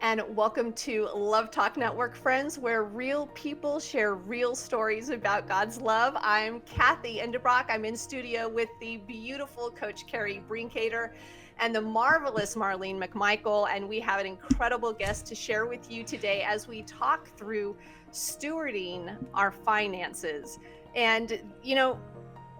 and welcome to Love Talk Network, friends, where real people share real stories about God's love. I'm Kathy Endebrock. I'm in studio with the beautiful Coach Carrie Brinkater and the marvelous Marlene McMichael, and we have an incredible guest to share with you today as we talk through stewarding our finances. And,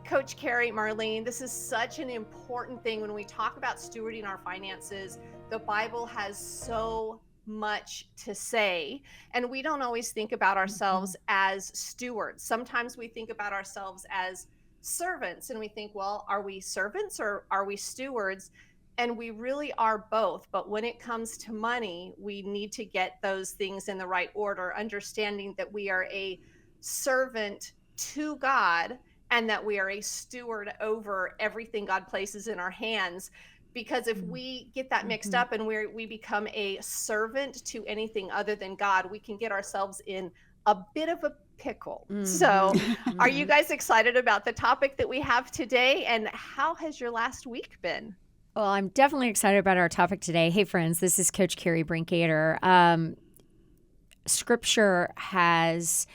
Coach Carrie, Marlene, this is such an important thing when we talk about stewarding our finances. The Bible has so much to say, and we don't always think about ourselves as stewards. Sometimes we think about ourselves as servants, and we think, well, are we servants or are we stewards? And we really are both. But when it comes to money, we need to get those things in the right order, understanding that we are a servant to God and that we are a steward over everything God places in our hands. Because if we get that mixed up and we become a servant to anything other than God, we can get ourselves in a bit of a pickle. So are you guys excited about the topic that we have today? And how has your last week been? Well, I'm definitely excited about our topic today. Hey, friends, this is Coach Carrie Brinkater. Scripture has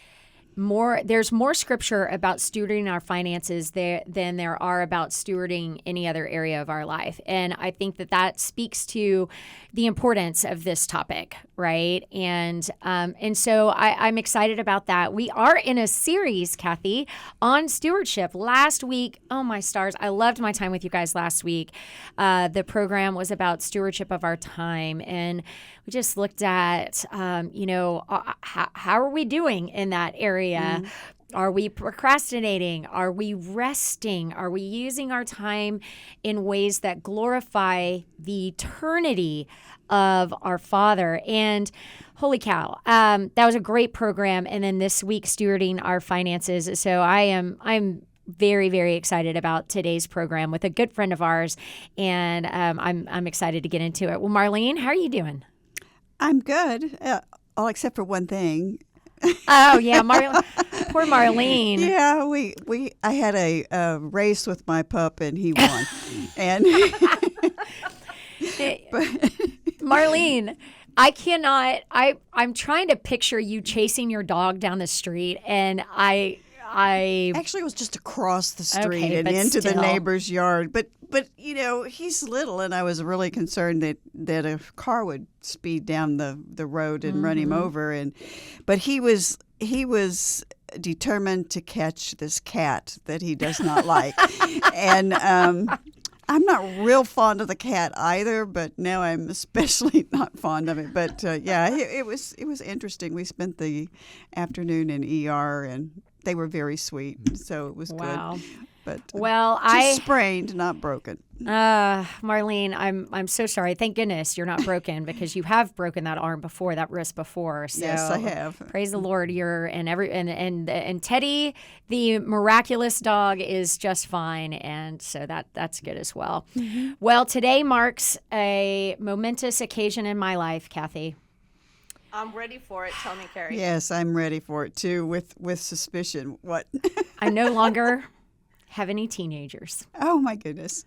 there's more scripture about stewarding our finances than there are about stewarding any other area of our life. And I think that speaks to the importance of this topic, right? And so I'm excited about that. We are in a series, Kathy, on stewardship. Last week, oh my stars, I loved my time with you guys last week. The program was about stewardship of our time, and we just looked at, how are we doing in that area? Are we procrastinating? Are we resting? Are we using our time in ways that glorify the eternity of our Father? And holy cow, that was a great program. And then this week, stewarding our finances. So I'm very, very excited about today's program with a good friend of ours, and I'm excited to get into it. Well, Marlene, how are you doing? I'm good, all except for one thing. Oh yeah, poor Marlene. Yeah, I had a race with my pup and he won. And Marlene, I'm trying to picture you chasing your dog down the street, and I actually it was just across the street Okay, and but into the still. neighbor's yard. But he's little, and I was really concerned that a car would speed down the road and run him over. But he was determined to catch this cat that he does not like. And I'm not real fond of the cat either, but now I'm especially not fond of it. But it was interesting. We spent the afternoon in ER, and they were very sweet, so it was Wow. good. But Well, sprained, not broken. Marlene, I'm so sorry. Thank goodness you're not broken, because you have broken that arm before, that wrist before. So Yes, I have. Praise the Lord. And Teddy, the miraculous dog, is just fine, and so that's good as well. Well, today marks a momentous occasion in my life, Kathy. I'm ready for it. Tell me, Carrie. Yes, I'm ready for it too, with suspicion. What? I no longer have any teenagers. Oh my goodness.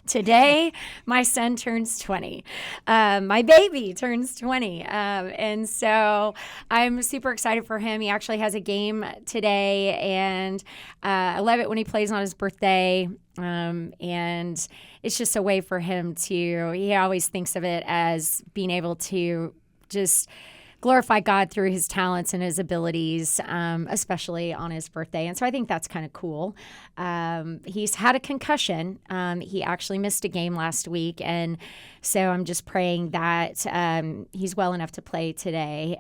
Today, my son turns 20. My baby turns 20. And so I'm super excited for him. He actually has a game today, and I love it when he plays on his birthday. And it's just a way for him he always thinks of it as being able to just glorify God through his talents and his abilities, especially on his birthday. And so I think that's kind of cool. He's had a concussion. He actually missed a game last week. And so I'm just praying that he's well enough to play today.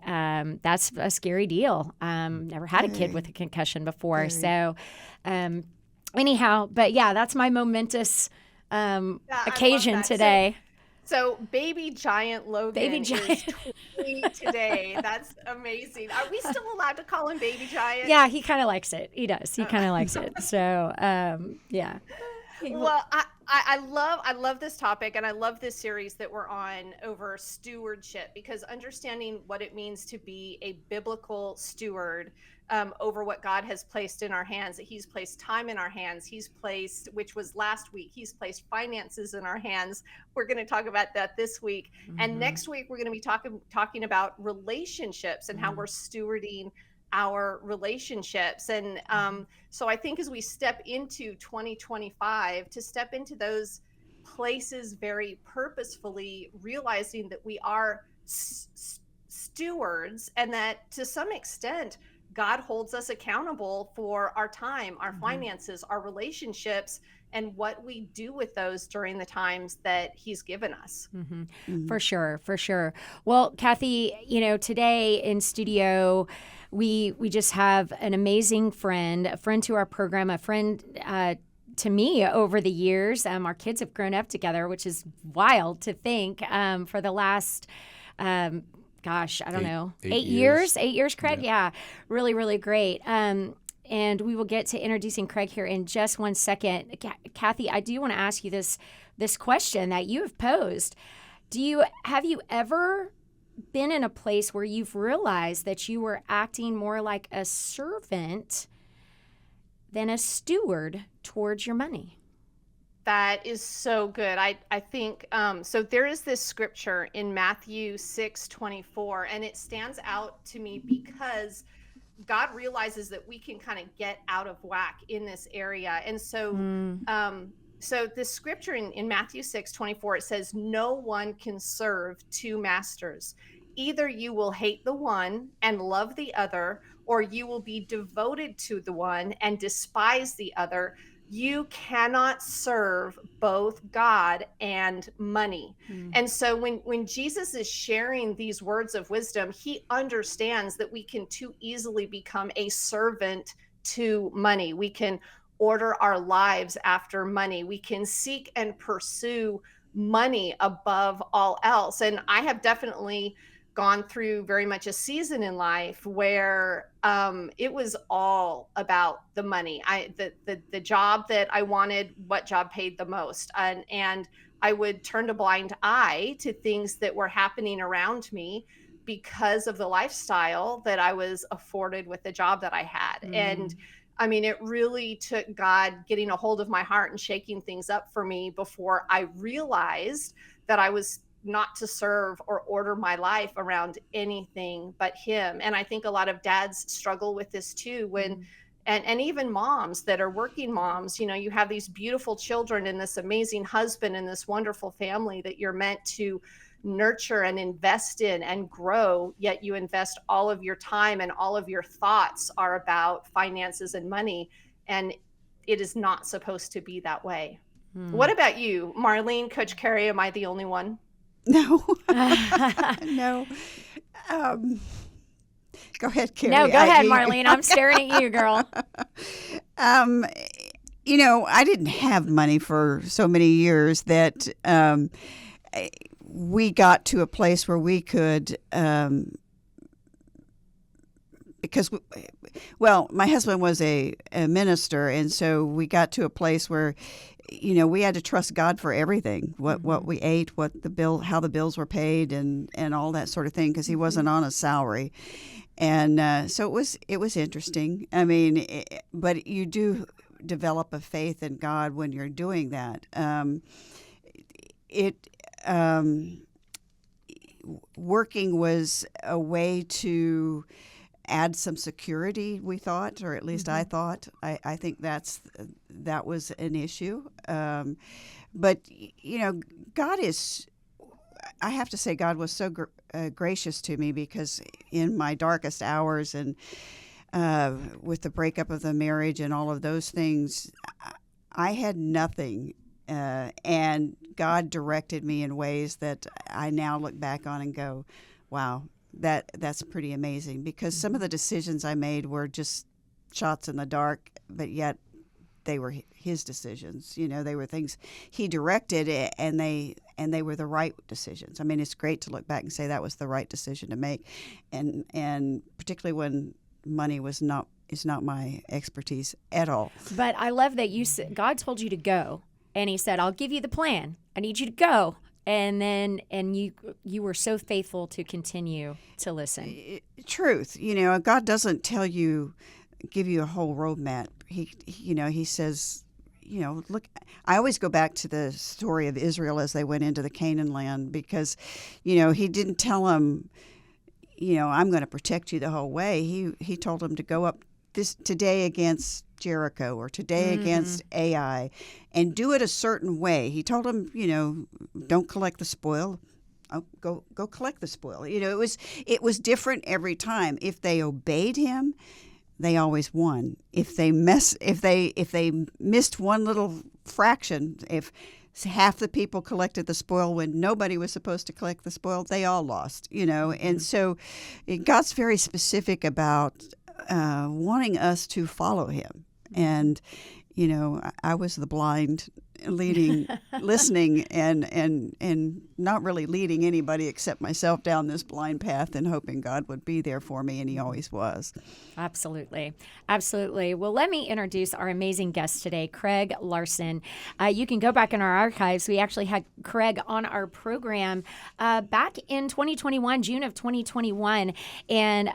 That's a scary deal. Never had a kid with a concussion before. So anyhow, but yeah, that's my momentous occasion today. So baby giant Logan is 20 today. That's amazing. Are we still allowed to call him baby giant? Yeah, he kind of likes it. He does. He kind of likes it. So, yeah. Well, I love this topic, and I love this series that we're on over stewardship, because understanding what it means to be a biblical steward over what God has placed in our hands. That He's placed time in our hands. He's placed, which was last week, He's placed finances in our hands. We're going to talk about that this week, and next week we're going to be talking about relationships and how we're stewarding our relationships. And so I think as we step into 2025, to step into those places very purposefully, realizing that we are stewards, and that to some extent God holds us accountable for our time, our finances, our relationships, and what we do with those during the times that He's given us. For sure, for sure. Well, Kathy, today in studio, we just have an amazing friend, a friend to our program, a friend to me over the years. Our kids have grown up together, which is wild to think, for the last gosh, I don't know, 8 years. 8 years, Craig? Yeah. Really, really great. And we will get to introducing Craig here in just one second. Kathy, I do want to ask you this question that you have posed. Have you ever been in a place where you've realized that you were acting more like a servant than a steward towards your money? That is so good. I think, so there is this scripture in Matthew 6:24, and it stands out to me because God realizes that we can kind of get out of whack in this area. And so this scripture in Matthew 6:24, it says, "No one can serve two masters. Either you will hate the one and love the other, or you will be devoted to the one and despise the other. You cannot serve both God and money." And so when Jesus is sharing these words of wisdom, He understands that we can too easily become a servant to money. We can order our lives after money. We can seek and pursue money above all else. And I have definitely gone through very much a season in life where it was all about the money. The job that I wanted, what job paid the most, and I would turn a blind eye to things that were happening around me because of the lifestyle that I was afforded with the job that I had. And I mean, it really took God getting a hold of my heart and shaking things up for me before I realized that I was not to serve or order my life around anything but Him. And I think a lot of dads struggle with this too, and even moms that are working moms. You have these beautiful children and this amazing husband and this wonderful family that you're meant to nurture and invest in and grow, yet you invest all of your time and all of your thoughts are about finances and money, and it is not supposed to be that way. What about you, Marlene, Coach Carey? Am I the only one? No. No. Go ahead, Carrie. No, go ahead, Marlene. I'm staring at you, girl. I didn't have money for so many years that we got to a place where we could, because, my husband was a minister, and so we got to a place where we had to trust God for everything, what we ate, how the bills were paid, and all that sort of thing, because he wasn't on a salary. And so it was interesting. I mean, but you do develop a faith in God when you're doing that. Working was a way to add some security, we thought, or at least I thought. I think that was an issue. But, God is, I have to say, God was so gracious to me, because in my darkest hours and with the breakup of the marriage and all of those things, I had nothing. And God directed me in ways that I now look back on and go, wow, that's pretty amazing, because some of the decisions I made were just shots in the dark, but yet they were His decisions. They were things He directed, and they were the right decisions. I mean, it's great to look back and say that was the right decision to make, and particularly when money is not my expertise at all. But I love that God told you to go. And he said, I'll give you the plan. I need you to go. And you were so faithful to continue to listen. Truth. God doesn't give you a whole roadmap. He says, look, I always go back to the story of Israel as they went into the Canaan land, because, he didn't tell them, I'm going to protect you the whole way. He told them to go up today against Jericho, or today against Ai, and do it a certain way. He told them, don't collect the spoil. Oh, go collect the spoil. It was different every time. If they obeyed him, they always won. If they missed one little fraction, if half the people collected the spoil when nobody was supposed to collect the spoil, they all lost. And so God's very specific about wanting us to follow him. And I was the blind leading, listening, and not really leading anybody except myself down this blind path, and hoping God would be there for me, and he always was. Absolutely. Absolutely. Well, let me introduce our amazing guest today, Craig Larson. You can go back in our archives. We actually had Craig on our program back in 2021, June of 2021, and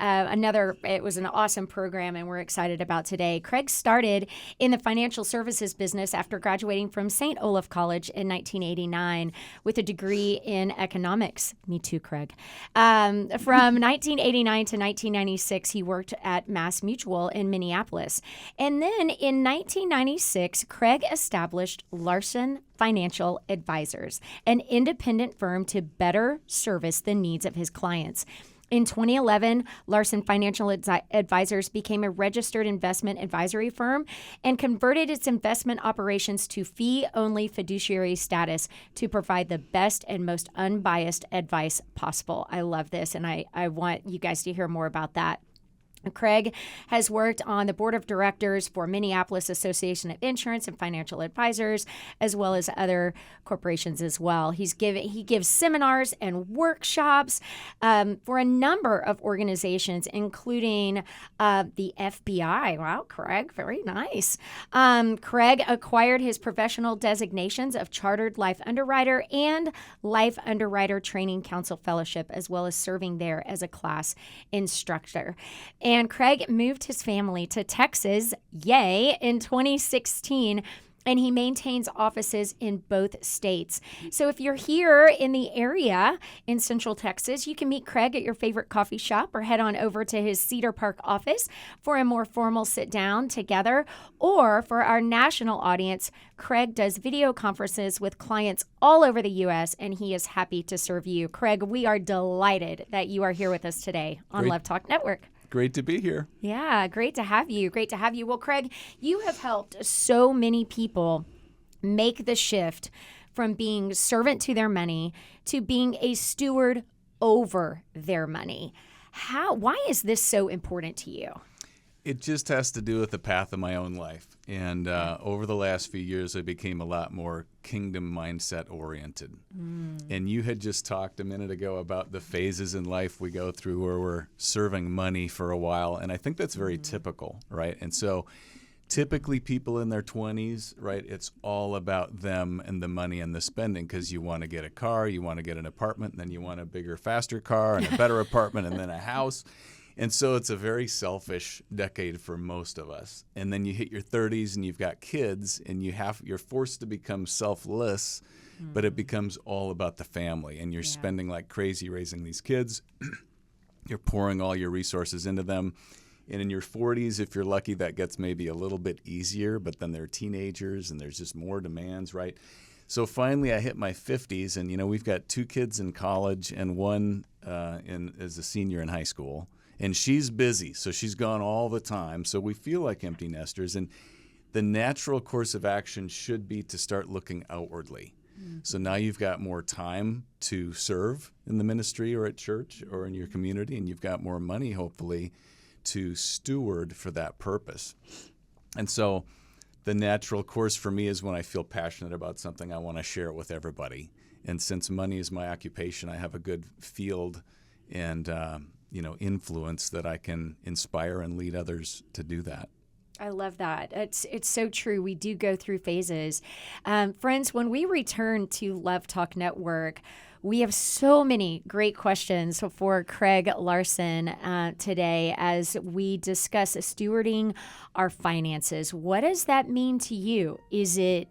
it was an awesome program, and we're excited about today. Craig started in the financial services business after graduating from St. Olaf College in 1989 with a degree in economics. Me too, Craig. From 1989 to 1996, he worked at Mass Mutual in Minneapolis. And then in 1996, Craig established Larson Financial Advisors, an independent firm to better service the needs of his clients. In 2011, Larson Financial Advisors became a registered investment advisory firm and converted its investment operations to fee-only fiduciary status to provide the best and most unbiased advice possible. I love this, and I want you guys to hear more about that. Craig has worked on the board of directors for Minneapolis Association of Insurance and Financial Advisors, as well as other corporations as well. He gives seminars and workshops for a number of organizations, including the FBI. Wow, Craig, very nice. Craig acquired his professional designations of Chartered Life Underwriter and Life Underwriter Training Council Fellowship, as well as serving there as a class instructor. And Craig moved his family to Texas, in 2016, and he maintains offices in both states. So if you're here in the area in Central Texas, you can meet Craig at your favorite coffee shop or head on over to his Cedar Park office for a more formal sit down together. Or for our national audience, Craig does video conferences with clients all over the U.S., and he is happy to serve you. Craig, we are delighted that you are here with us today on Love Talk Network. Great to be here. Yeah, great to have you. Great to have you. Well, Craig, you have helped so many people make the shift from being servant to their money to being a steward over their money. Why is this so important to you? It just has to do with the path of my own life. And over the last few years, I became a lot more kingdom mindset oriented. And you had just talked a minute ago about the phases in life we go through where we're serving money for a while. And I think that's very typical, right? And so typically people in their 20s, right, it's all about them and the money and the spending, because you want to get a car, you want to get an apartment, and then you want a bigger, faster car and a better apartment and then a house. And so it's a very selfish decade for most of us. And then you hit your 30s and you've got kids and you're forced to become selfless, but it becomes all about the family. And you're spending like crazy raising these kids. You're pouring all your resources into them. And in your 40s, if you're lucky, that gets maybe a little bit easier, but then they're teenagers and there's just more demands, right? So finally I hit my 50s, and we've got 2 kids in college and one is a senior in high school. And she's busy, so she's gone all the time. So we feel like empty nesters. And the natural course of action should be to start looking outwardly. So now you've got more time to serve in the ministry or at church or in your community, and you've got more money, hopefully, to steward for that purpose. And so the natural course for me is when I feel passionate about something, I want to share it with everybody. And since money is my occupation, I have a good field and influence that I can inspire and lead others to do that. I love that. It's so true. We do go through phases. Friends, when we return to Love Talk Network, we have so many great questions for Craig Larson today as we discuss stewarding our finances. What does that mean to you? Is it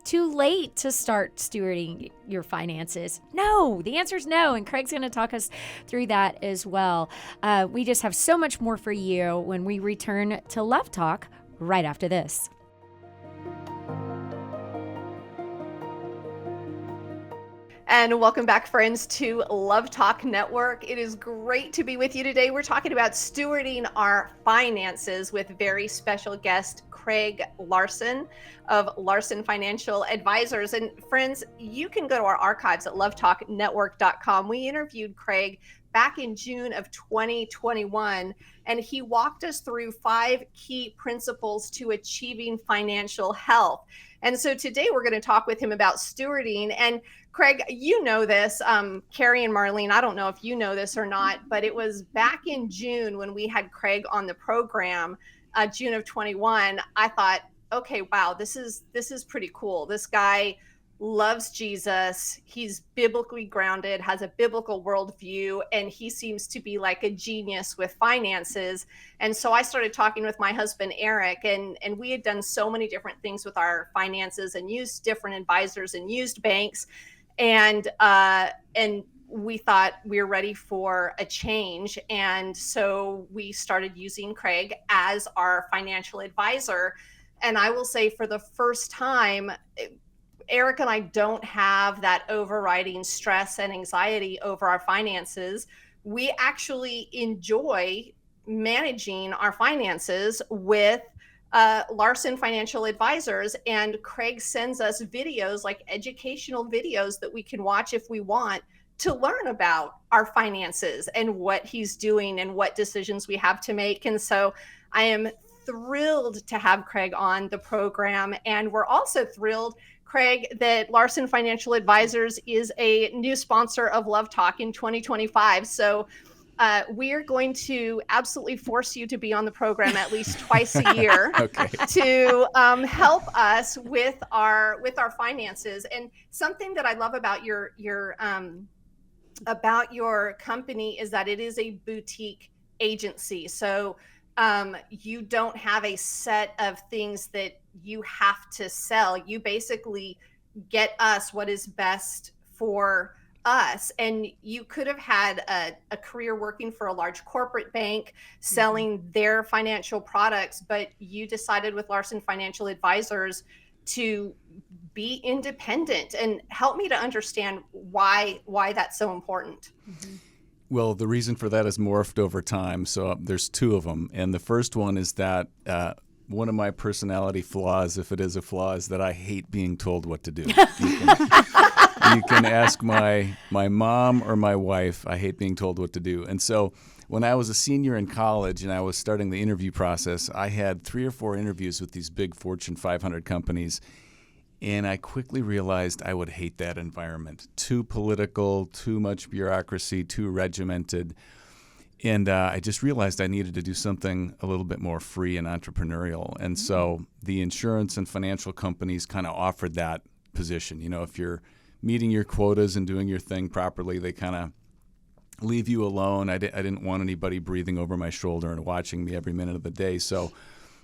too late to start stewarding your finances? No, the answer is no. And Craig's going to talk us through that as well. We just have so much more for you when we return to Love Talk right after this. And welcome back, friends, to Love Talk Network. It is great to be with you today. We're talking about stewarding our finances with very special guest, Craig Larson of Larson Financial Advisors. And friends, you can go to our archives at lovetalknetwork.com. We interviewed Craig back in June of 2021, and he walked us through 5 key principles to achieving financial health. And so today we're going to talk with him about stewarding. And Craig, you know this, Carrie and Marlene, I don't know if you know this or not, but it was back in June when we had Craig on the program, June of 21. I thought, okay, wow, this is pretty cool. This guy loves Jesus. He's biblically grounded, has a biblical worldview, and he seems to be like a genius with finances. And so I started talking with my husband, Eric, and we had done so many different things with our finances and used different advisors and used banks. And we thought we were ready for a change. And so we started using Craig as our financial advisor. And I will say, for the first time, Eric and I don't have that overriding stress and anxiety over our finances. We actually enjoy managing our finances with Larson Financial Advisors, and Craig sends us videos, like educational videos that we can watch if we want to learn about our finances and what he's doing and what decisions we have to make. And so I am thrilled to have Craig on the program. And we're also thrilled, Craig, that Larson Financial Advisors is a new sponsor of Love Talk in 2025. So we are going to absolutely force you to be on the program at least twice a year to help us with our finances. And something that I love about your company is that it is a boutique agency. So you don't have a set of things that you have to sell. You basically get us what is best for us. And you could have had a career working for a large corporate bank selling their financial products, but you decided with Larson Financial Advisors to be independent. And help me to understand why that's so important. Well, the reason for that has morphed over time. So there's 2 of them. And the first one is that one of my personality flaws, if it is a flaw, is that I hate being told what to do. You can ask my mom or my wife. I hate being told what to do. And so when I was a senior in college and I was starting the interview process, I had 3 or 4 interviews with these big Fortune 500 companies. And I quickly realized I would hate that environment. Too political, too much bureaucracy, too regimented. And I just realized I needed to do something a little bit more free and entrepreneurial. And so the insurance and financial companies kind of offered that position. You know, if you're meeting your quotas and doing your thing properly, they kind of leave you alone. I didn't want anybody breathing over my shoulder and watching me every minute of the day. So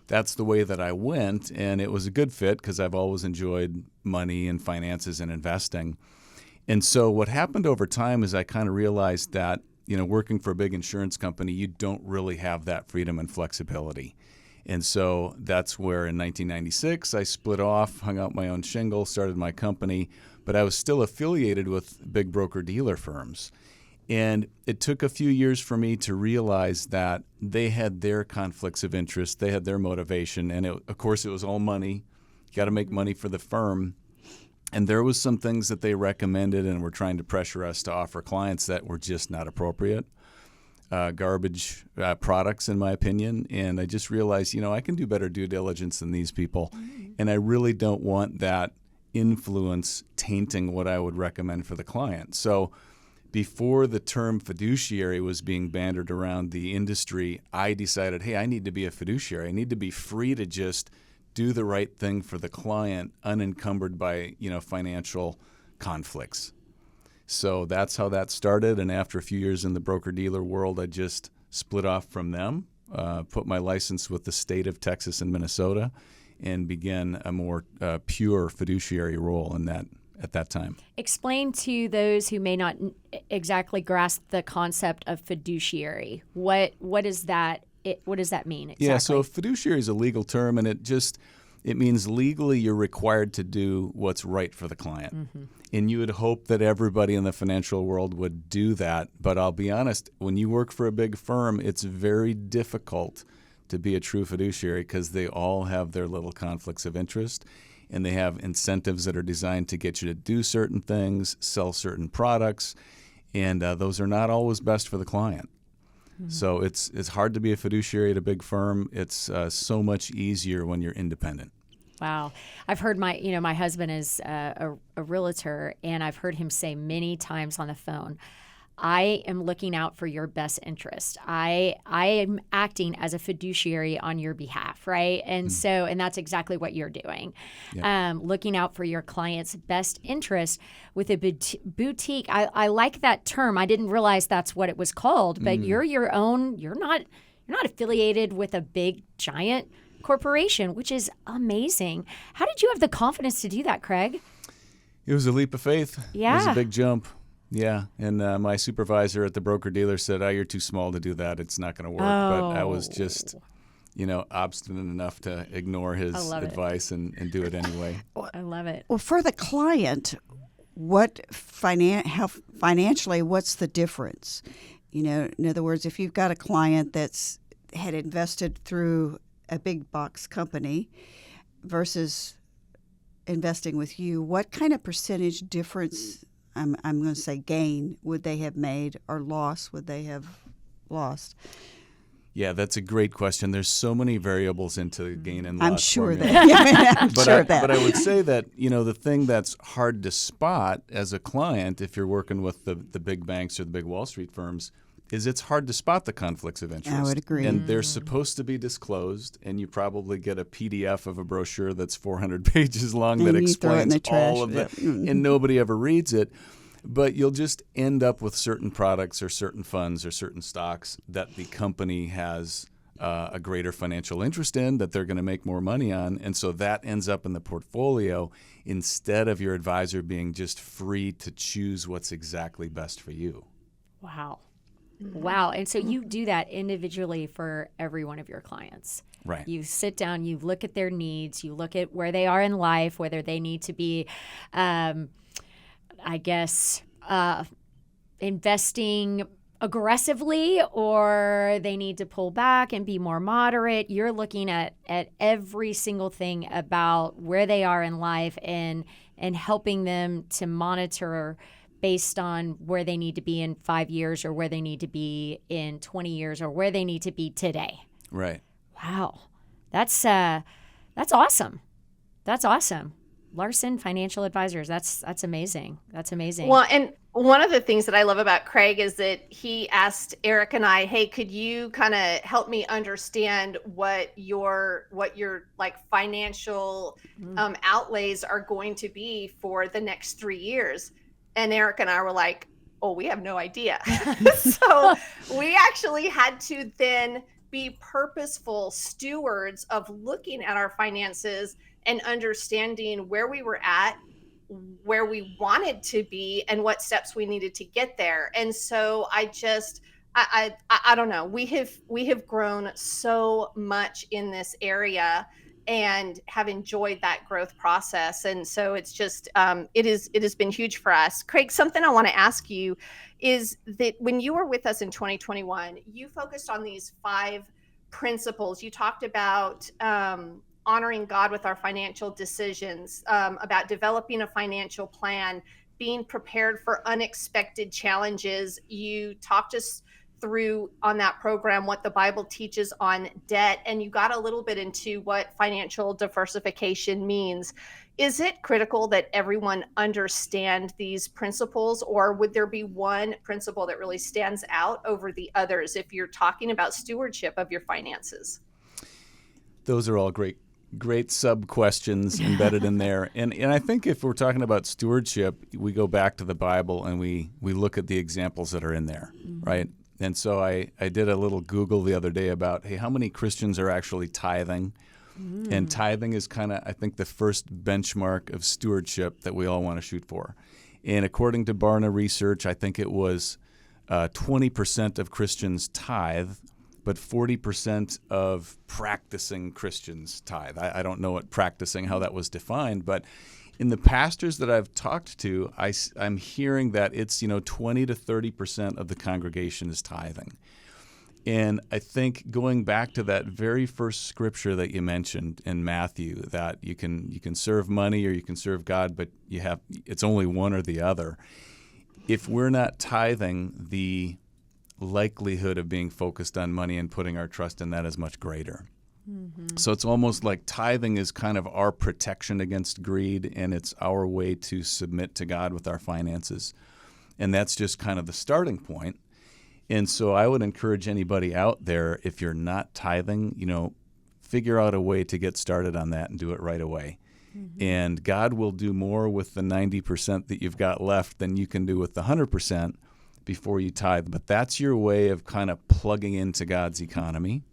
that's the way that I went, and it was a good fit because I've always enjoyed money and finances and investing. And so what happened over time is I kind of realized that, you know, working for a big insurance company, you don't really have that freedom and flexibility. And so that's where in 1996 I split off, hung out my own shingle, started my company, but I was still affiliated with big broker-dealer firms. And it took a few years for me to realize that they had their conflicts of interest, they had their motivation, and of course it was all money. You got to make money for the firm. And there was some things that they recommended and were trying to pressure us to offer clients that were just not appropriate. Garbage products, in my opinion. And I just realized, you know, I can do better due diligence than these people. And I really don't want that influence tainting what I would recommend for the client. So before the term fiduciary was being bandied around the industry, I decided, hey, I need to be a fiduciary. I need to be free to just do the right thing for the client, unencumbered by, financial conflicts. So that's how that started. And after a few years in the broker-dealer world, I just split off from them, put my license with the state of Texas and Minnesota, and began a more pure fiduciary role in that at that time. Explain to those who may not exactly grasp the concept of fiduciary. What is that? What does that mean exactly? Yeah, so fiduciary is a legal term, and it means legally you're required to do what's right for the client. Mm-hmm. And you would hope that everybody in the financial world would do that. But I'll be honest, when you work for a big firm, it's very difficult to be a true fiduciary because they all have their little conflicts of interest. And they have incentives that are designed to get you to do certain things, sell certain products, and those are not always best for the client. Mm-hmm. So it's hard to be a fiduciary at a big firm. It's so much easier when you're independent. Wow. I've heard my husband is a realtor, and I've heard him say many times on the phone, I am looking out for your best interest. I am acting as a fiduciary on your behalf, right? And and that's exactly what you're doing. Yeah. Looking out for your client's best interest with a boutique. I like that term. I didn't realize that's what it was called, but you're your own. You're not affiliated with a big giant corporation, which is amazing. How did you have the confidence to do that, Craig? It was a leap of faith. Yeah. It was a big jump. Yeah, and my supervisor at the broker-dealer said, you're too small to do that. It's not going to work. But I was just, obstinate enough to ignore his advice and do it anyway. I love it. Well, for the client, how financially, what's the difference? In other words, if you've got a client that's had invested through a big box company versus investing with you, what kind of percentage difference, I'm going to say gain, would they have made, or loss would they have lost? Yeah, that's a great question. There's so many variables into the gain and loss. I'm sure formula. that. But I would say that, the thing that's hard to spot as a client, if you're working with the big banks or the big Wall Street firms, is it's hard to spot the conflicts of interest. I would agree. And they're supposed to be disclosed, and you probably get a PDF of a brochure that's 400 pages long that explains all of that, and nobody ever reads it. But you'll just end up with certain products or certain funds or certain stocks that the company has a greater financial interest in, that they're going to make more money on, and so that ends up in the portfolio instead of your advisor being just free to choose what's exactly best for you. Wow. Wow. And so you do that individually for every one of your clients. Right. You sit down, you look at their needs, you look at where they are in life, whether they need to be, investing aggressively or they need to pull back and be more moderate. You're looking at every single thing about where they are in life and helping them to monitor based on where they need to be in 5 years or where they need to be in 20 years or where they need to be today. Right. Wow. That's awesome. That's awesome. Larson Financial Advisors. That's amazing. That's amazing. Well, and one of the things that I love about Craig is that he asked Eric and I, hey, could you kind of help me understand what your like financial outlays are going to be for the next 3 years? And Eric and I were like, oh, we have no idea. So we actually had to then be purposeful stewards of looking at our finances and understanding where we were at, where we wanted to be, and what steps we needed to get there. And so I don't know. We have grown so much in this area and have enjoyed that growth process. And so it's just, it has been huge for us. Craig, something I want to ask you is that when you were with us in 2021, you focused on these 5 principles. You talked about honoring God with our financial decisions, about developing a financial plan, being prepared for unexpected challenges. You talked us through on that program what the Bible teaches on debt, and you got a little bit into what financial diversification means. Is it critical that everyone understand these principles, or would there be one principle that really stands out over the others if you're talking about stewardship of your finances? Those are all great sub questions embedded in there. And I think if we're talking about stewardship, we go back to the Bible and we look at the examples that are in there, right? And so I did a little Google the other day about, hey, how many Christians are actually tithing? And tithing is kind of, I think, the first benchmark of stewardship that we all want to shoot for. And according to Barna Research, I think it was 20% of Christians tithe, but 40% of practicing Christians tithe. I don't know what practicing, how that was defined, but in the pastors that I've talked to, I'm hearing that it's 20 to 30% of the congregation is tithing. And I think going back to that very first scripture that you mentioned in Matthew, that you can serve money or you can serve God, but it's only one or the other. If we're not tithing, the likelihood of being focused on money and putting our trust in that is much greater. So it's almost like tithing is kind of our protection against greed, and it's our way to submit to God with our finances. And that's just kind of the starting point. And so I would encourage anybody out there, if you're not tithing, figure out a way to get started on that and do it right away. And God will do more with the 90% that you've got left than you can do with the 100% before you tithe. But that's your way of kind of plugging into God's economy.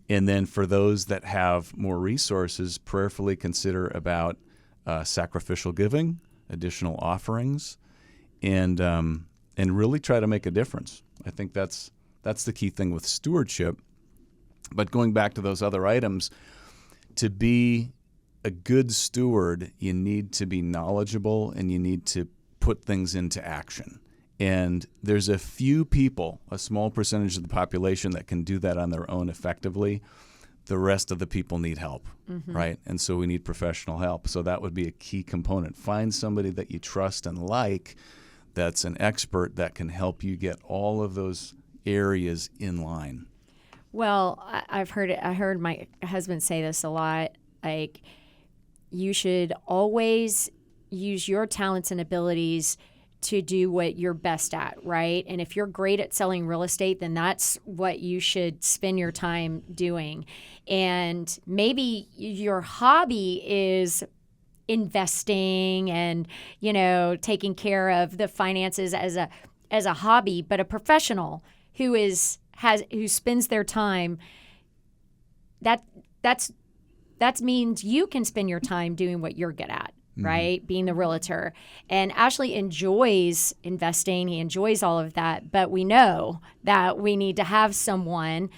And then for those that have more resources, prayerfully consider about sacrificial giving, additional offerings, and really try to make a difference. I think that's the key thing with stewardship. But going back to those other items, to be a good steward, you need to be knowledgeable and you need to put things into action. And there's a few people, a small percentage of the population, that can do that on their own effectively. The rest of the people need help, right? And so we need professional help. So that would be a key component. Find somebody that you trust and like, that's an expert that can help you get all of those areas in line. Well, I heard my husband say this a lot. Like, you should always use your talents and abilities to do what you're best at, right? And if you're great at selling real estate, then that's what you should spend your time doing. And maybe your hobby is investing and, taking care of the finances as a hobby, but a professional who spends their time, that means you can spend your time doing what you're good at. Right? Being the realtor. And Ashley enjoys investing. He enjoys all of that. But we know that we need to have someone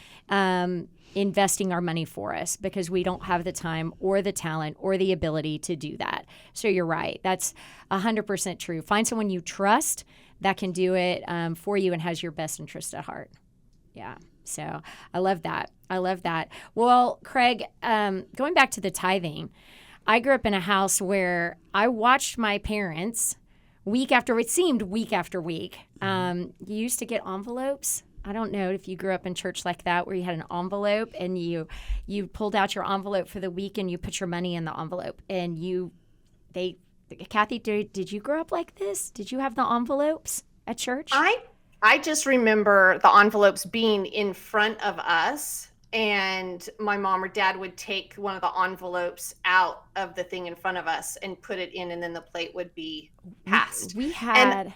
investing our money for us because we don't have the time or the talent or the ability to do that. So you're right. That's 100% true. Find someone you trust that can do it for you and has your best interest at heart. Yeah. So I love that. Well, Craig, going back to the tithing, I grew up in a house where I watched my parents week after week. You used to get envelopes. I don't know if you grew up in church like that, where you had an envelope and you pulled out your envelope for the week and you put your money in the envelope. And Kathy, did you grow up like this? Did you have the envelopes at church? I just remember the envelopes being in front of us. And my mom or dad would take one of the envelopes out of the thing in front of us and put it in, and then the plate would be passed. We had...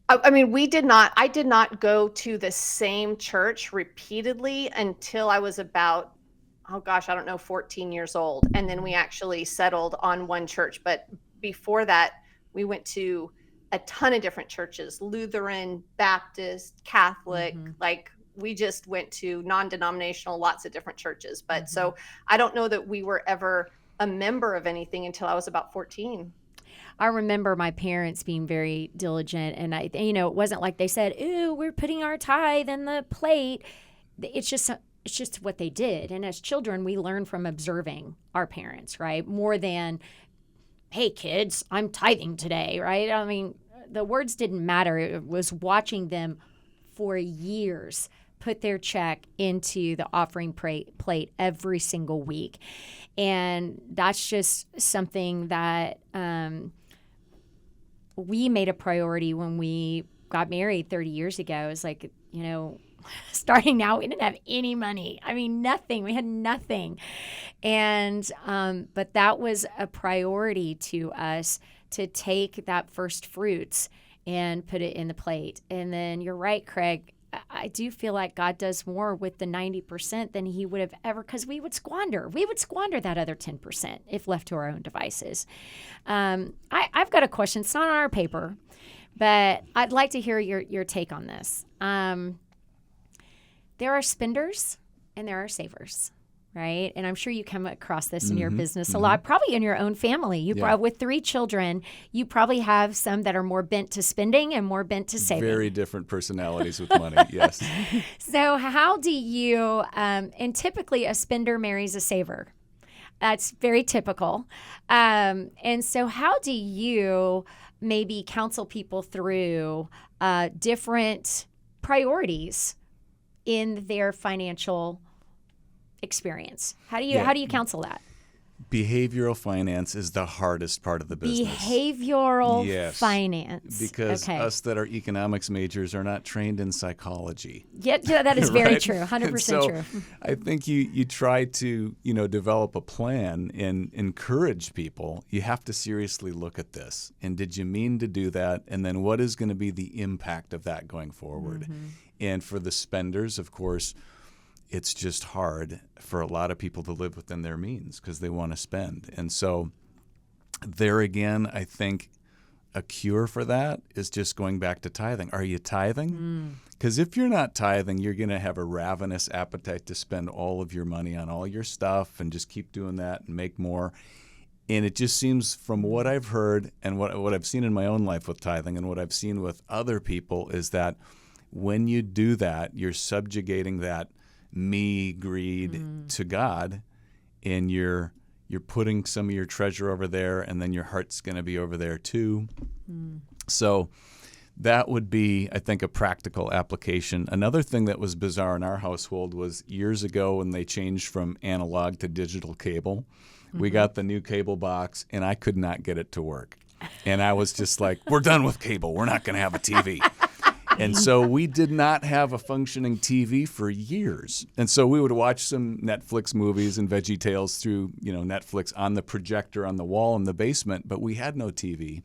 I did not go to the same church repeatedly until I was about, 14 years old. And then we actually settled on one church. But before that, we went to a ton of different churches, Lutheran, Baptist, Catholic, we just went to non-denominational, lots of different churches. But so I don't know that we were ever a member of anything until I was about 14. I remember my parents being very diligent, and it wasn't like they said, "Ooh, we're putting our tithe in the plate." It's just what they did. And as children, we learn from observing our parents, right? More than, "Hey kids, I'm tithing today," right? I mean, the words didn't matter. It was watching them for years put their check into the offering plate every single week. And that's just something that we made a priority when we got married 30 years ago. It's like, starting now, we didn't have any money. I mean, nothing. We had nothing. And, but that was a priority to us, to take that first fruits and put it in the plate. And then you're right, Craig. I do feel like God does more with the 90% than he would have ever, because we would squander that other 10% if left to our own devices. I've got a question. It's not on our paper, but I'd like to hear your take on this. There are spenders and there are savers, right? And I'm sure you come across this in your business a lot, probably in your own family. With 3 children, you probably have some that are more bent to spending and more bent to saving. Very different personalities with money, yes. So how do you, and typically a spender marries a saver. That's very typical. And so how do you maybe counsel people through different priorities in their financial experience? How do you counsel that? Behavioral finance is the hardest part of the business. Behavioral finance. Because us that are economics majors are not trained in psychology. Yeah, that is very true. 100% so true. I think you try to, develop a plan and encourage people. You have to seriously look at this. And did you mean to do that? And then what is going to be the impact of that going forward? And for the spenders, of course, it's just hard for a lot of people to live within their means because they want to spend. And so there again, I think a cure for that is just going back to tithing. Are you tithing? Because if you're not tithing, you're going to have a ravenous appetite to spend all of your money on all your stuff and just keep doing that and make more. And it just seems, from what I've heard and what I've seen in my own life with tithing and what I've seen with other people, is that when you do that, you're subjugating that me greed to God, and you're putting some of your treasure over there, and then your heart's going to be over there too. So that would be, I think, a practical application. Another thing that was bizarre in our household was years ago when they changed from analog to digital cable. We got the new cable box, and I could not get it to work. And I was just like, we're done with cable. We're not going to have a TV. And so we did not have a functioning TV for years. And so we would watch some Netflix movies and VeggieTales through, Netflix on the projector on the wall in the basement, but we had no TV.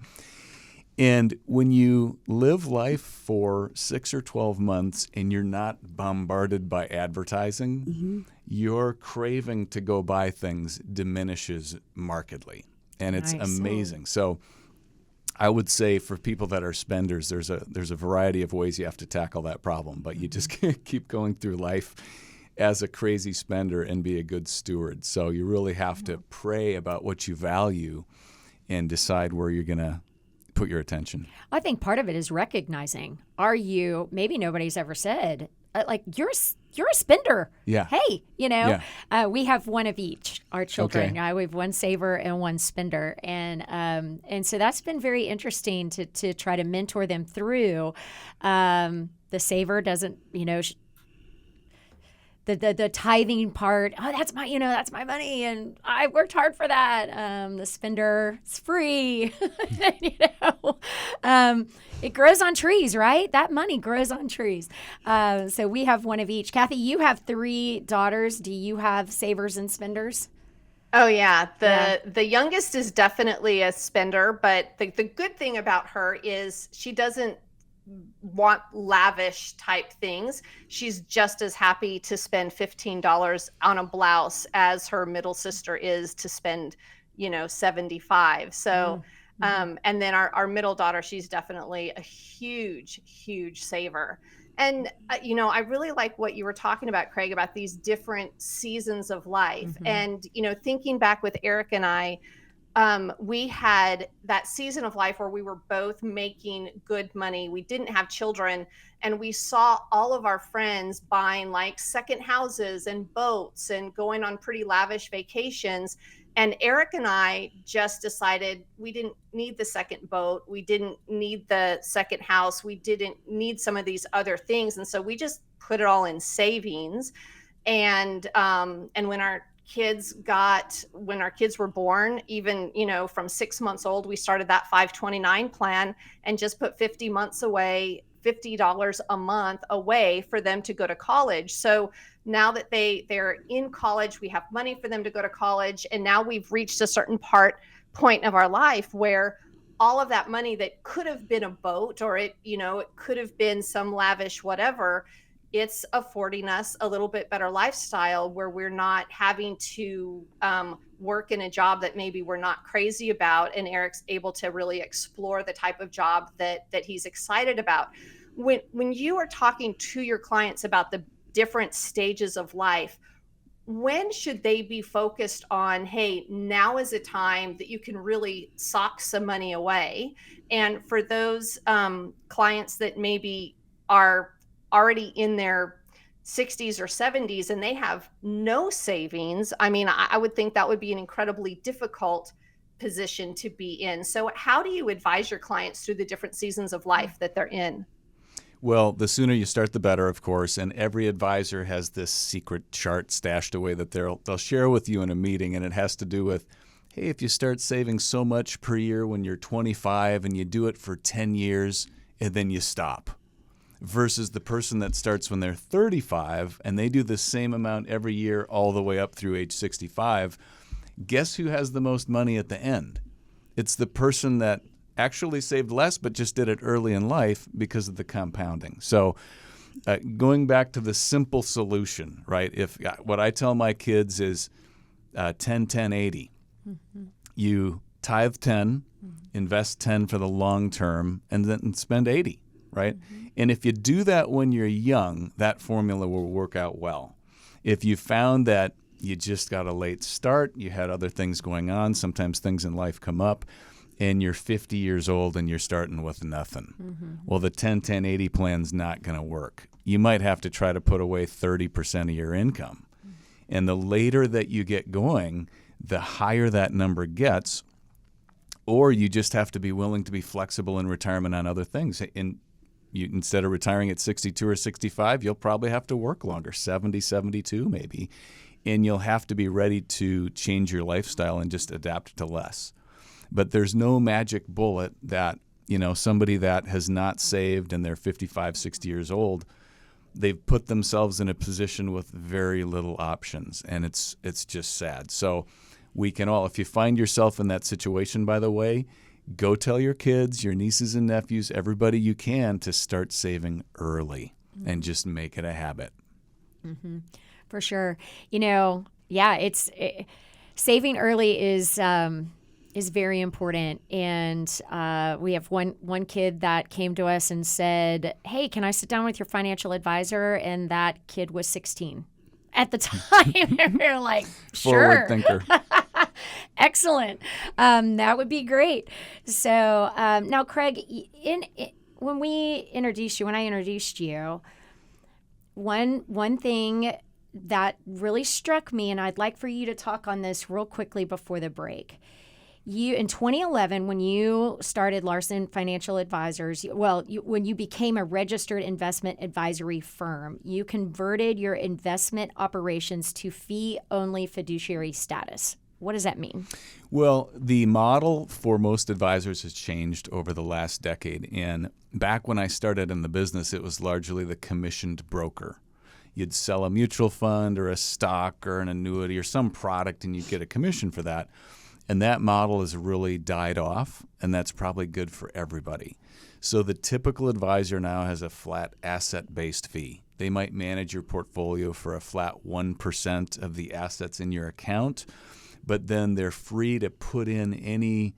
And when you live life for 6 or 12 months and you're not bombarded by advertising, your craving to go buy things diminishes markedly. And it's amazing. So I would say for people that are spenders, there's a variety of ways you have to tackle that problem, but you just can't keep going through life as a crazy spender and be a good steward. So you really have to pray about what you value and decide where you're going to put your attention. I think part of it is recognizing, maybe nobody's ever said, you're a spender. Yeah. Hey, we have one of each, our children. Okay. We have one saver and one spender. And so that's been very interesting to try to mentor them through. The saver doesn't, the tithing part, that's my money, and I worked hard for that. The spender, it's free. It grows on trees, right? That money grows on trees. So we have one of each. Kathy, you have 3 daughters. Do you have savers and spenders? Oh yeah, the youngest is definitely a spender, but the good thing about her is she doesn't want lavish type things. She's just as happy to spend $15 on a blouse as her middle sister is to spend, $75. So, and then our middle daughter, she's definitely a huge saver. And, I really like what you were talking about, Craig, about these different seasons of life. And, thinking back with Eric and I, we had that season of life where we were both making good money. We didn't have children, and we saw all of our friends buying like second houses and boats and going on pretty lavish vacations. And Eric and I just decided we didn't need the second boat. We didn't need the second house. We didn't need some of these other things. And so we just put it all in savings. And when our kids were born, even, from 6 months old, we started that 529 plan and just put $50 a month away for them to go to college. So now that they're in college, we have money for them to go to college. And now we've reached a certain point of our life where all of that money that could have been a boat, or it could have been some lavish whatever, it's affording us a little bit better lifestyle where we're not having to work in a job that maybe we're not crazy about. And Eric's able to really explore the type of job that he's excited about. When you are talking to your clients about the different stages of life, when should they be focused on, hey, now is a time that you can really sock some money away? And for those clients that maybe are already in their 60s or 70s and they have no savings, I would think that would be an incredibly difficult position to be in. So how do you advise your clients through the different seasons of life that they're in? Well, the sooner you start, the better, of course. And every advisor has this secret chart stashed away that they'll share with you in a meeting. And it has to do with, hey, if you start saving so much per year when you're 25 and you do it for 10 years and then you stop, versus the person that starts when they're 35 and they do the same amount every year all the way up through age 65, guess who has the most money at the end? It's the person that actually saved less but just did it early in life because of the compounding. So going back to the simple solution, right? If what I tell my kids is 10-10-80. Mm-hmm. You tithe 10, invest 10 for the long term, and then spend 80, right? Mm-hmm. And if you do that when you're young, that formula will work out well. If you found that you just got a late start, you had other things going on, sometimes things in life come up, and you're 50 years old and you're starting with nothing. Mm-hmm. Well, the 10-10-80 plan's not going to work. You might have to try to put away 30% of your income. Mm-hmm. And the later that you get going, the higher that number gets, or you just have to be willing to be flexible in retirement on other things. And instead of retiring at 62 or 65, you'll probably have to work longer, 70, 72 maybe, and you'll have to be ready to change your lifestyle and just adapt to less. But there's no magic bullet that, somebody that has not saved and they're 55, 60 years old, they've put themselves in a position with very little options, and it's just sad. So we can all, if you find yourself in that situation, by the way, go tell your kids, your nieces and nephews, everybody you can to start saving early and just make it a habit. Mm-hmm. For sure. Saving early is very important. And we have one kid that came to us and said, hey, can I sit down with your financial advisor? And that kid was 16 at the time. And we were like, sure. Forward thinker. Excellent. That would be great. So now, Craig, when I introduced you, one thing that really struck me, and I'd like for you to talk on this real quickly before the break. You, in 2011, when you started Larson Financial Advisors, when you became a registered investment advisory firm, you converted your investment operations to fee-only fiduciary status. What does that mean? Well, the model for most advisors has changed over the last decade. And back when I started in the business, it was largely the commissioned broker. You'd sell a mutual fund or a stock or an annuity or some product, and you'd get a commission for that. And that model has really died off, and that's probably good for everybody. So the typical advisor now has a flat asset-based fee. They might manage your portfolio for a flat 1% of the assets in your account, but then they're free to put in any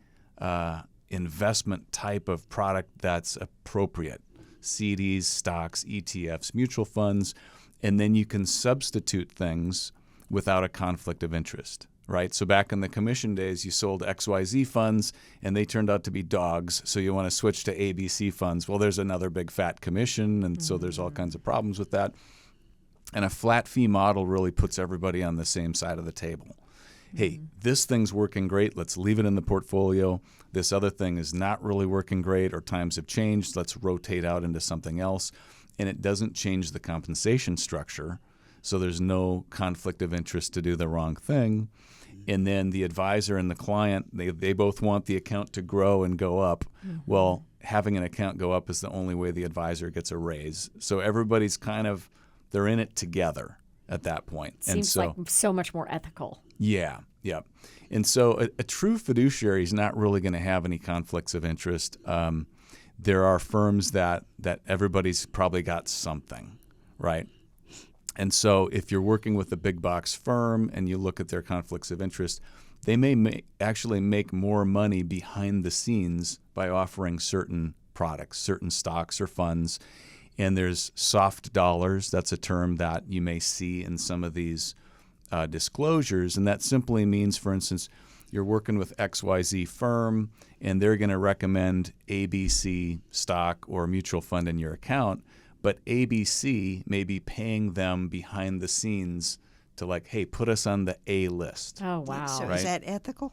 investment type of product that's appropriate. CDs, stocks, ETFs, mutual funds, and then you can substitute things without a conflict of interest. Right? So back in the commission days, you sold XYZ funds, and they turned out to be dogs, so you want to switch to ABC funds. Well, there's another big fat commission, and so there's all kinds of problems with that. And a flat fee model really puts everybody on the same side of the table. hey, this thing's working great. Let's leave it in the portfolio. This other thing is not really working great, or times have changed. Let's rotate out into something else. And it doesn't change the compensation structure. So there's no conflict of interest to do the wrong thing. And then the advisor and the client, they both want the account to grow and go up. Well, having an account go up is the only way the advisor gets a raise. So everybody's they're in it together at that point. Seems like so much more ethical. Yeah. And so a true fiduciary is not really going to have any conflicts of interest. There are firms that everybody's probably got something, right? And so if you're working with a big box firm and you look at their conflicts of interest, they may actually make more money behind the scenes by offering certain products, certain stocks or funds. And there's soft dollars. That's a term that you may see in some of these disclosures. And that simply means, for instance, you're working with XYZ firm and they're going to recommend ABC stock or mutual fund in your account. But ABC may be paying them behind the scenes to hey, put us on the A list. Oh, wow. So Right? is that ethical?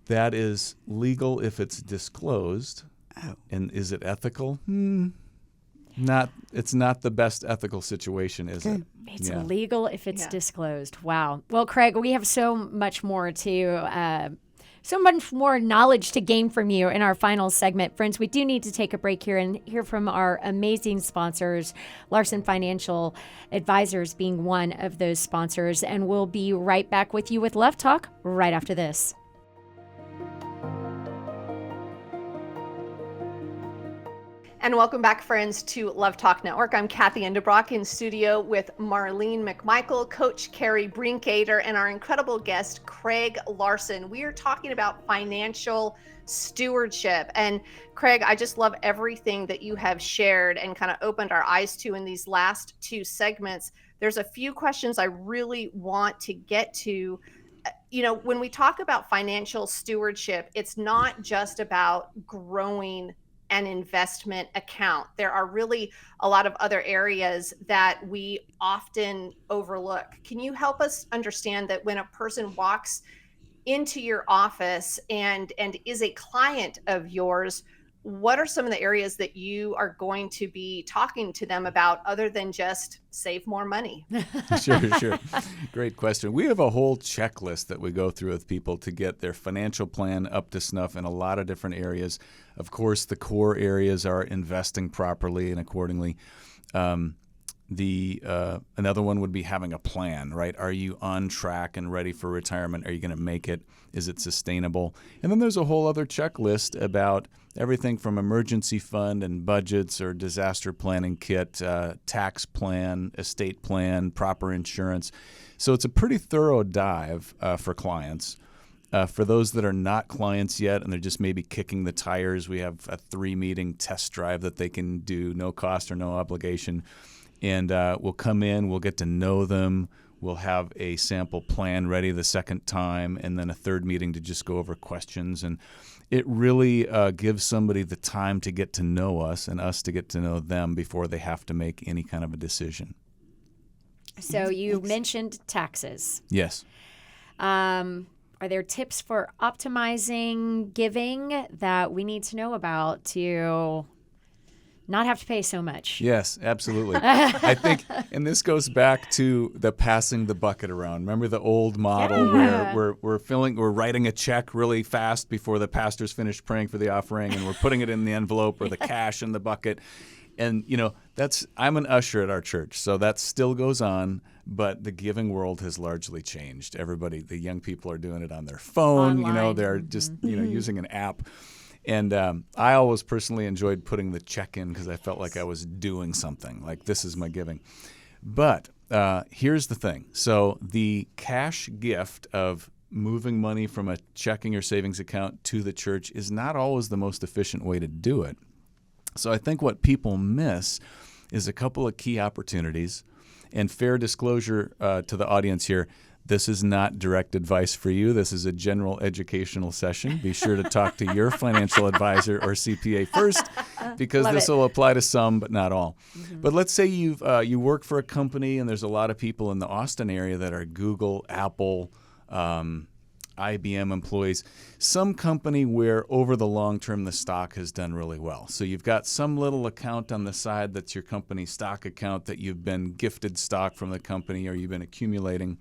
That is legal if it's disclosed. Oh. And is it ethical? It's not the best ethical situation, is it? It's Yeah. illegal if it's disclosed. Wow. Well, Craig, we have so much more knowledge to gain from you in our final segment. Friends, we do need to take a break here and hear from our amazing sponsors, Larson Financial Advisors being one of those sponsors. And we'll be right back with you with Love Talk right after this. And welcome back, friends, to Love Talk Network. I'm Kathy Endebrock in studio with Marlene McMichael, Coach Carrie Brinkater, and our incredible guest, Craig Larson. We are talking about financial stewardship. And Craig, I just love everything that you have shared and kind of opened our eyes to in these last two segments. There's a few questions I really want to get to. When we talk about financial stewardship, it's not just about growing an investment account. There are really a lot of other areas that we often overlook. Can you help us understand that when a person walks into your office and is a client of yours, what are some of the areas that you are going to be talking to them about other than just save more money? Sure. Great question. We have a whole checklist that we go through with people to get their financial plan up to snuff in a lot of different areas. Of course, the core areas are investing properly and accordingly. Another one would be having a plan, right? Are you on track and ready for retirement? Are you going to make it? Is it sustainable? And then there's a whole other checklist about everything from emergency fund and budgets or disaster planning kit, tax plan, estate plan, proper insurance. So it's a pretty thorough dive for clients. For those that are not clients yet and they're just maybe kicking the tires, we have a 3-meeting test drive that they can do, no cost or no obligation. And we'll come in, we'll get to know them, we'll have a sample plan ready the second time, and then a third meeting to just go over questions. And it really gives somebody the time to get to know us and us to get to know them before they have to make any kind of a decision. So you mentioned taxes. Yes. Are there tips for optimizing giving that we need to know about to not have to pay so much? Yes, absolutely. I think, and this goes back to the passing the bucket around. Remember the old model where we're writing a check really fast before the pastor's finished praying for the offering, and we're putting it in the envelope or the cash in the bucket. And I'm an usher at our church, so that still goes on, but the giving world has largely changed. The young people are doing it on their phone. Online. They're just using an app. And I always personally enjoyed putting the check in because I felt like I was doing something, like this is my giving. But here's the thing. So the cash gift of moving money from a checking or savings account to the church is not always the most efficient way to do it. So I think what people miss is a couple of key opportunities. And fair disclosure to the audience here, this is not direct advice for you. This is a general educational session. Be sure to talk to your financial advisor or CPA first, because this will apply to some, but not all. Mm-hmm. But let's say you work for a company and there's a lot of people in the Austin area that are Google, Apple, IBM employees, some company where over the long term the stock has done really well. So you've got some little account on the side that's your company stock account that you've been gifted stock from the company or you've been accumulating,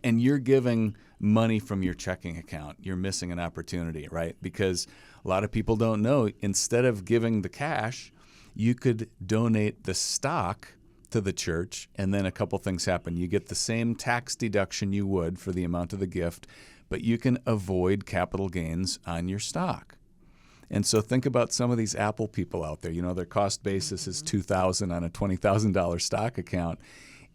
and you're giving money from your checking account. You're missing an opportunity, right? Because a lot of people don't know, instead of giving the cash, you could donate the stock to the church, and then a couple things happen. You get the same tax deduction you would for the amount of the gift, but you can avoid capital gains on your stock. And so think about some of these Apple people out there. Their cost basis is $2,000 on a $20,000 stock account.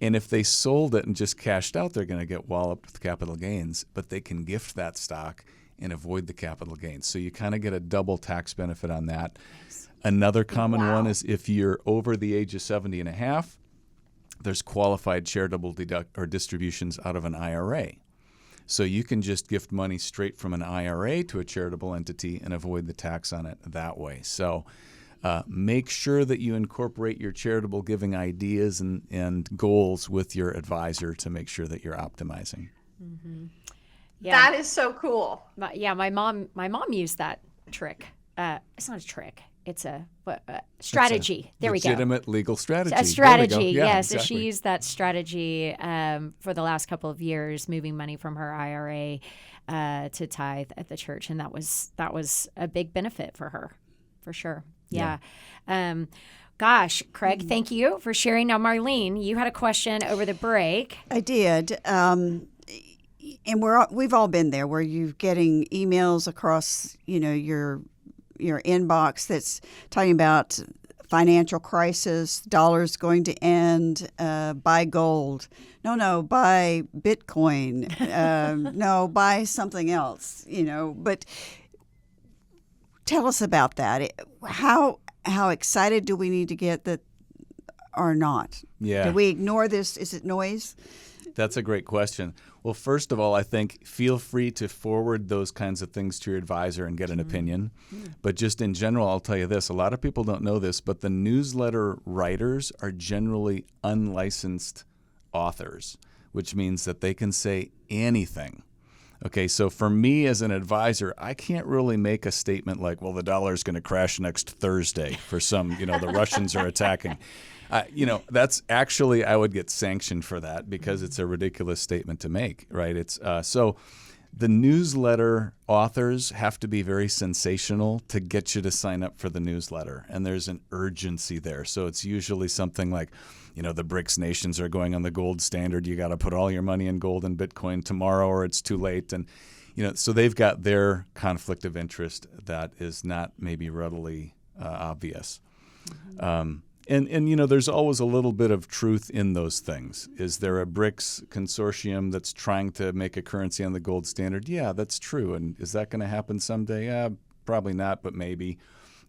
And if they sold it and just cashed out, they're going to get walloped with capital gains, but they can gift that stock and avoid the capital gains. So you kind of get a double tax benefit on that. Another common one is if you're over the age of 70 and a half, there's qualified charitable distributions out of an IRA. So you can just gift money straight from an IRA to a charitable entity and avoid the tax on it that way. So make sure that you incorporate your charitable giving ideas and goals with your advisor to make sure that you're optimizing. Mm-hmm. Yeah. That is so cool. My mom used that trick. It's not a trick. It's a strategy. There we go. Legitimate legal strategy. A strategy, Yeah, yes. exactly. So she used that strategy for the last couple of years, moving money from her IRA to tithe at the church, and that was a big benefit for her, for sure. Yeah. Gosh, Craig, thank you for sharing. Now, Marlene, you had a question over the break. I did. And we've all been there where you're getting emails across, your inbox that's talking about financial crisis, dollars going to end, buy gold. No, buy Bitcoin. No, buy something else, But tell us about that. How excited do we need to get that or not? Yeah. Do we ignore this? Is it noise? That's a great question. Well, first of all, I think feel free to forward those kinds of things to your advisor and get an opinion. But just in general, I'll tell you this. A lot of people don't know this, but the newsletter writers are generally unlicensed authors, which means that they can say anything. Okay, so for me as an advisor, I can't really make a statement like, well, the dollar is going to crash next Thursday for some, the Russians are attacking. That's actually, I would get sanctioned for that because it's a ridiculous statement to make, right? It's so the newsletter authors have to be very sensational to get you to sign up for the newsletter. And there's an urgency there. So it's usually something like, the BRICS nations are going on the gold standard. You got to put all your money in gold and Bitcoin tomorrow or it's too late. And, so they've got their conflict of interest that is not maybe readily obvious. And there's always a little bit of truth in those things. Is there a BRICS consortium that's trying to make a currency on the gold standard? Yeah, that's true. And is that going to happen someday? Yeah, probably not, but maybe.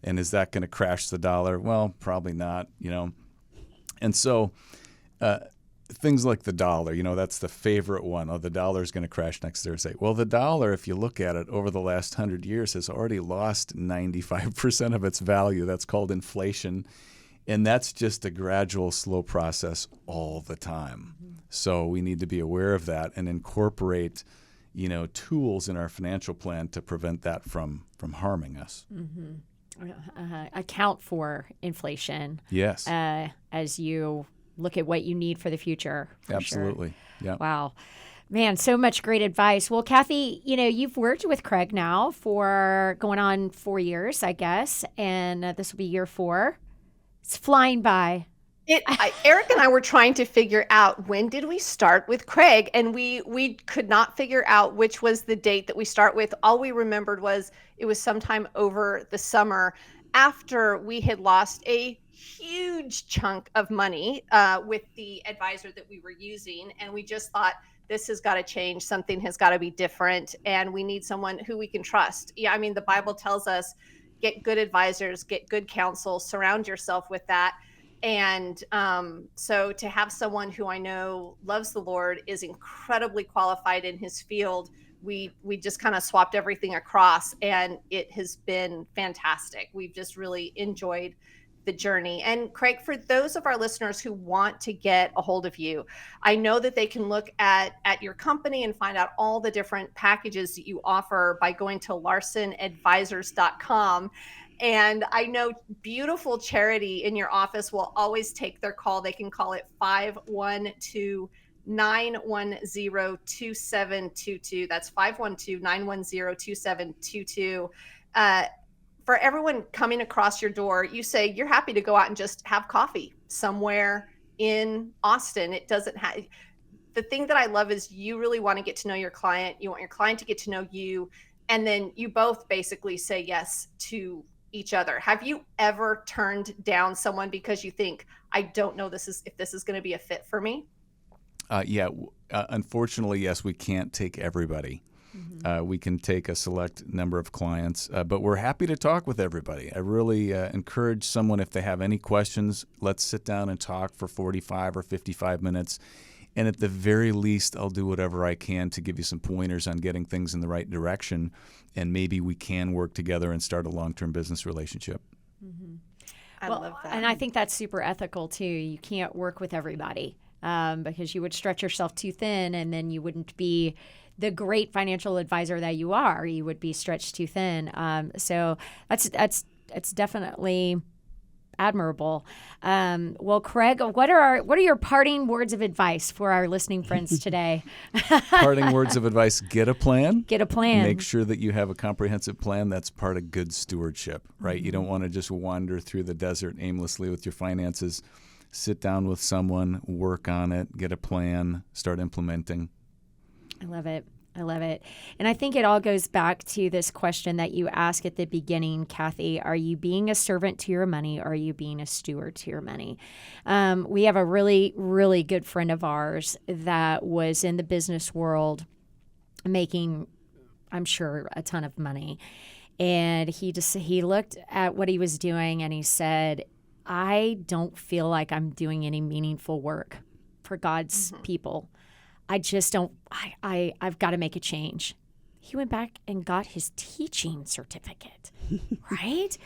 And is that going to crash the dollar? Well, probably not, And so things like the dollar, that's the favorite one. Oh, the dollar is going to crash next Thursday. Well, the dollar, if you look at it over the last 100 years, has already lost 95% of its value. That's called inflation. And that's just a gradual, slow process all the time. So we need to be aware of that and incorporate, tools in our financial plan to prevent that from harming us. Account for inflation. Yes. As you look at what you need for the future. Absolutely. Sure. Yeah. Wow. Man, so much great advice. Well, Kathy, you've worked with Craig now for going on 4 years, I guess, and this will be year 4. It's flying by. Eric and I were trying to figure out when did we start with Craig, and we could not figure out which was the date that we start with. All we remembered was it was sometime over the summer after we had lost a huge chunk of money with the advisor that we were using, and we just thought, this has got to change. Something has got to be different, and we need someone who we can trust. Yeah, I mean, the Bible tells us, get good advisors, get good counsel, surround yourself with that. And so to have someone who I know loves the Lord, is incredibly qualified in his field, we just kind of swapped everything across, and it has been fantastic. We've just really enjoyed the journey. And Craig, for those of our listeners who want to get a hold of you, I know that they can look at your company and find out all the different packages that you offer by going to larsonadvisors.com. And I know beautiful Charity in your office will always take their call. They can call it 512-910-2722. That's 512-910-2722. For everyone coming across your door, you say you're happy to go out and just have coffee somewhere in Austin. It doesn't have, the thing that I love is you really want to get to know your client. You want your client to get to know you. And then you both basically say yes to each other. Have you ever turned down someone because you think, I don't know if this is going to be a fit for me? Unfortunately, yes, we can't take everybody. We can take a select number of clients, but we're happy to talk with everybody. I really encourage someone, if they have any questions, let's sit down and talk for 45 or 55 minutes. And at the very least, I'll do whatever I can to give you some pointers on getting things in the right direction. And maybe we can work together and start a long-term business relationship. I love that. And I think that's super ethical too. You can't work with everybody because you would stretch yourself too thin, and then you wouldn't be the great financial advisor that you are. You would be stretched too thin. So that's definitely admirable. Well, Craig, what are your parting words of advice for our listening friends today? Parting words of advice: get a plan. Get a plan. Make sure that you have a comprehensive plan. That's part of good stewardship, right? You don't want to just wander through the desert aimlessly with your finances. Sit down with someone, work on it, get a plan, start implementing. I love it. I love it. And I think it all goes back to this question that you asked at the beginning, Kathy. Are you being a servant to your money, or are you being a steward to your money? We have a really, really good friend of ours that was in the business world making, I'm sure, a ton of money. And he looked at what he was doing and he said, I don't feel like I'm doing any meaningful work for God's people. I just don't, I've got to make a change. He went back and got his teaching certificate, right?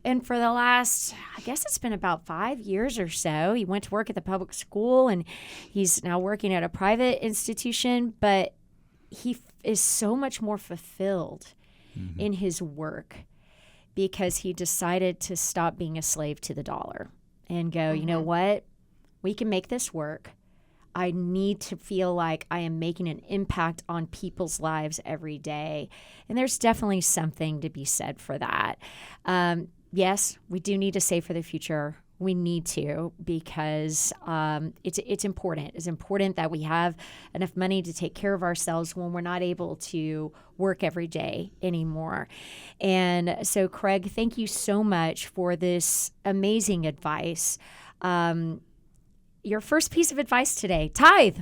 And for the last, I guess it's been about 5 years or so, he went to work at the public school and he's now working at a private institution, but he is so much more fulfilled in his work because he decided to stop being a slave to the dollar and go, you know what? We can make this work. I need to feel like I am making an impact on people's lives every day. And there's definitely something to be said for that. Yes, we do need to save for the future. We need to, because it's important. It's important that we have enough money to take care of ourselves when we're not able to work every day anymore. And so, Craig, thank you so much for this amazing advice. Your first piece of advice today: tithe.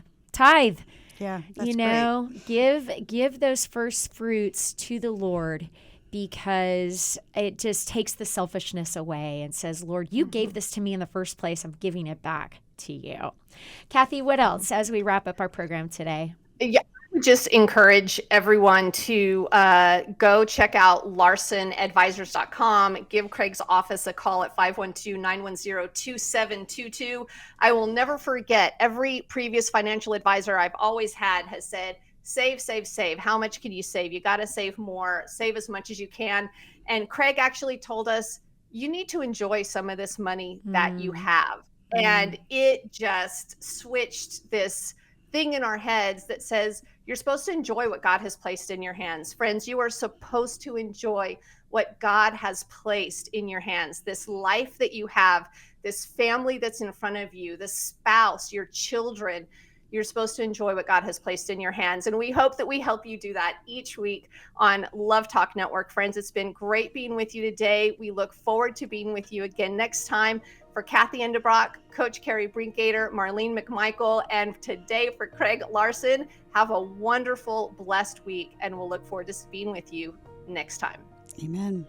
Yeah, that's great. Give those first fruits to the Lord, because it just takes the selfishness away and says, Lord, you gave this to me in the first place. I'm giving it back to you. Kathy, what else as we wrap up our program today? Yeah, I would just encourage everyone to go check out larsonadvisors.com. Give Craig's office a call at 512-910-2722. I will never forget, every previous financial advisor I've always had has said, save, save, save. How much can you save? You got to save more. Save as much as you can. And Craig actually told us, you need to enjoy some of this money that you have. And it just switched this thing in our heads that says you're supposed to enjoy what God has placed in your hands. Friends, you are supposed to enjoy what God has placed in your hands. This life that you have, this family that's in front of you, this spouse, your children. You're supposed to enjoy what God has placed in your hands. And we hope that we help you do that each week on Love Talk Network. Friends, it's been great being with you today. We look forward to being with you again next time. For Kathy Endebrock, Coach Carrie Brinkgater, Marlene McMichael, and today for Craig Larson, have a wonderful, blessed week. And we'll look forward to being with you next time. Amen.